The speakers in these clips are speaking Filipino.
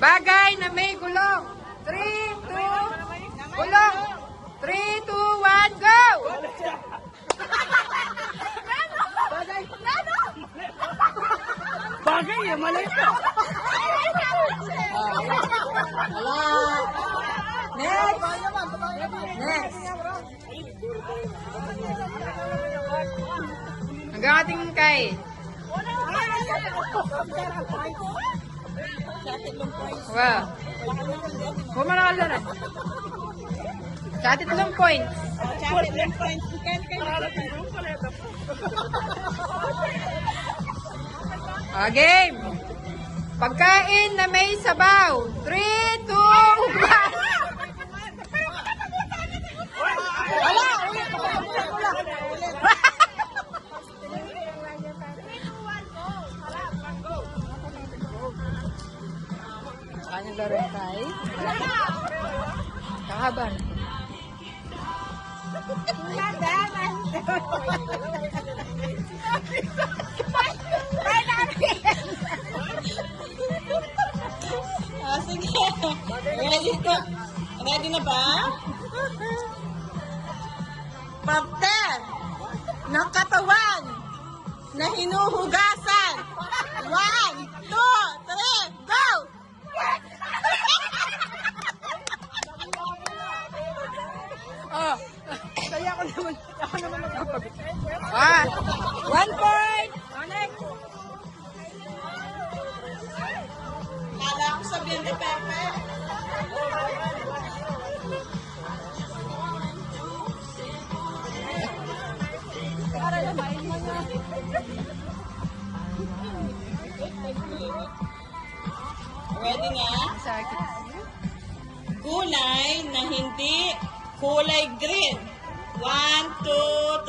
Bagay na may gulong. 3, 2, gulong. 3, 2, 1, go! Bagay eh, mali ka. Wala. Next. Next. Hanggang ating kay. Wow. Kumanakala na. Sa atin 3 points. Game. Pagkain na may sabaw. 3, 2, 1. Wala. Kanyang laro tayo. Kahaban. Sige. Ready na ba? Parte ng katawan na hinuhugasan. 1, 2, 3, go! Oh, kaya ako naman magkapagod. 1 point. Next. Kala ko sabihin ni Pepe. Ready na? Kulay na hindi kulay green. 1, 2,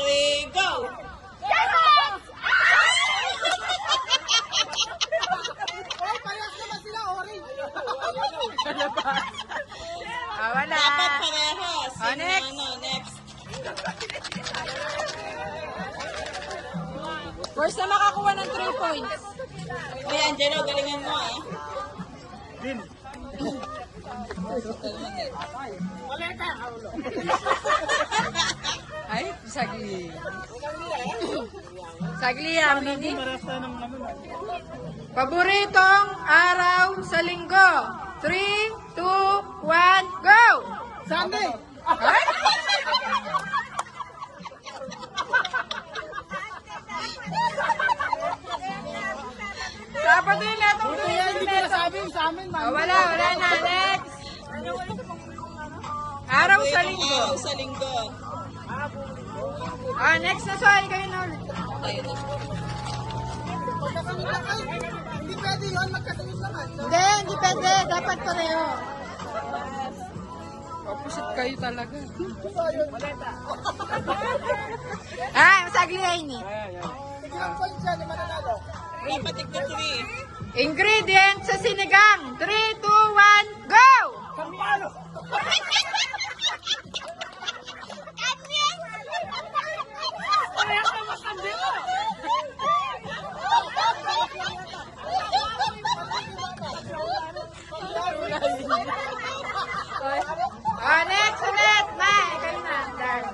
3, go! Wala. Dapat parehas. Next. Next. First na makakuha ng 3 points. Uy, Angelo, galingan mo ah. Ay, sagli. Sagli ang mini. Paboritong araw sa linggo. 3, 2, 1, go! Sunday. Ay! Dapat din na itong Hindi ko sabi sa amin, ma'am. wala na. Next. Araw sa linggo. Araw sa linggo. Next na saan kayo na ulit. Ayun na. Hindi pwede yun, magkasunod naman. Hindi pwede. Dapat pareho. Opposite kayo talaga. Masagli ay ni. Ilang points yan, yung mananalo? Dapat tigna 3. Ingredients sa sinigang. 3, 2, 1, go! Sampalo. Next ulit. May, kayo na. Dahil.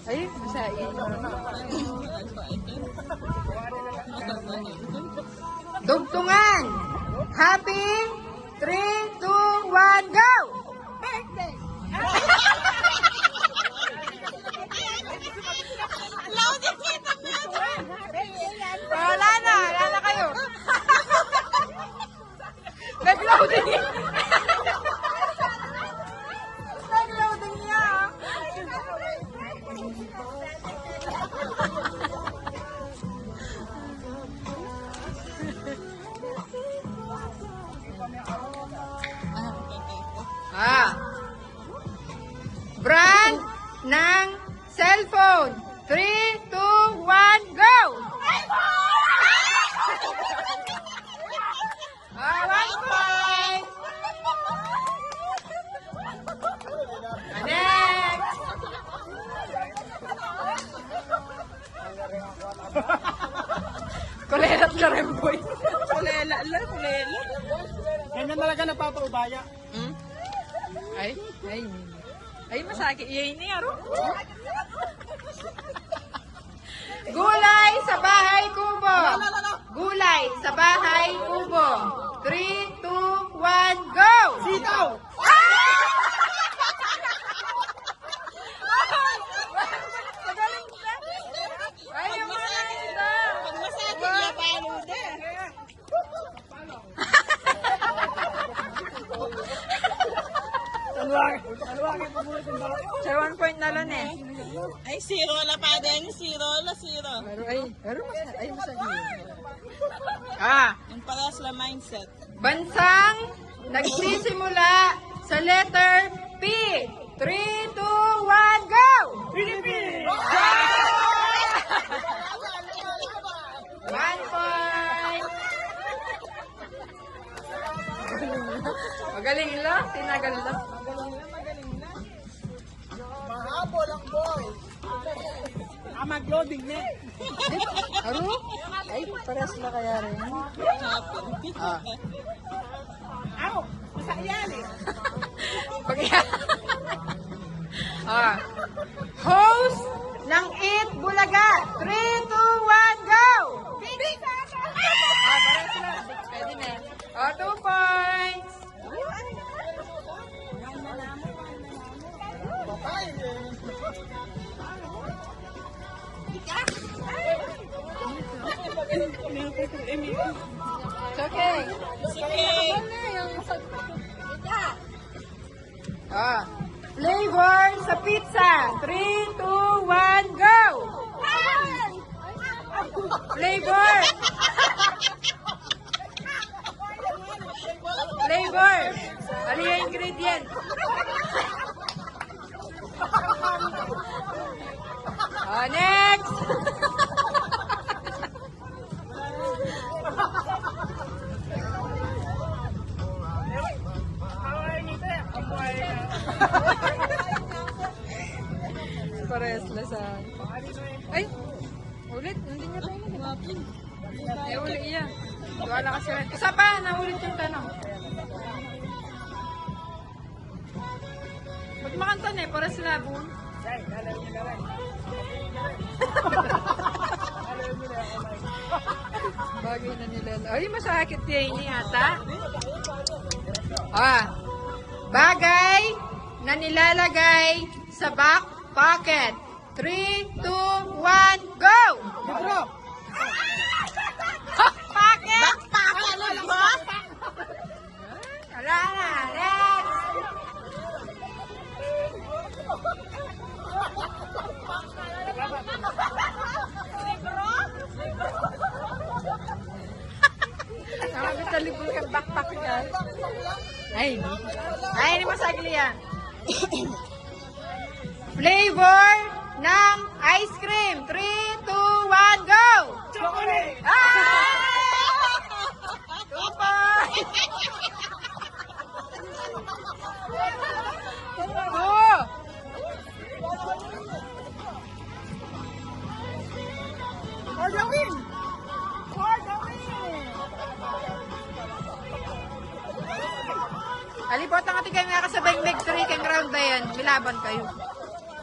Ay, masain. Dugtungan. Happy. 3, 2, 1, go! Birthday! Wala na kayo. Nag-loading. Nag-loading niya. Brand ng cellphone. 3, 2, 1, go! 1 point. Next. nagpapaubaya. Hmm? Ay, masakit. Yan ni Aro. Gulay sa bahay kubo. Gulay sa bahay kubo. 3, 2, 1, go! Sitaw! Ay, yung mga ito. Pag masakit, yapalo din. Taluwagin po muna yung baka. Sa 1 point na lang eh. Ay, zero la pa din. Zero la, zero. Ay, masakit. Ah, Yung paras la mindset. bansang nagsisimula sa letter P. 3, 2, 1, go! Philippines! 1 point. Magaling lang. Tinagal lang. Mahabol ang boy. Mag-loading na. Aro? Ay, pares na kaya rin. Ah. Ako, masakyan eh. Pag ah. Host ng Eat Bulaga. 3, 2, 1, go! Ah, pares na. Pwede na. Oh, 2 points. It's okay. Sige. Ah. Flavor sa pizza. 3, 2, 1, go! Flavor. Flavor. Ano yung ingredient? Next. Pares-lesan. Ay! Ulit. Hindi niya tayo naging. Ulit iya. Wala kasi. Isa pa. Naulit yung tanong. Ba't makanta na eh? Pares-labon. Bagay na nila. Ay, masakit yan ni ata. Ah. Bagay na nilalagay sa back pocket. 3, 2, 1, go! Libro! Pocket! Bakpakan na ba? Wala na. Next! Nakabit sa libro kang backpack guys. Ay, hindi masagli yan. Flavor ng ice cream. 3, 2, 1, go! Chocolate! Ah! 2 points! 2! For the win! For the win! Alipot ang ating kayo nga kasabay meg 3 kang round na yan. Milaban kayo.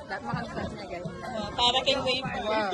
Dapat makanta niya guys. Para kay Wafer. Wow.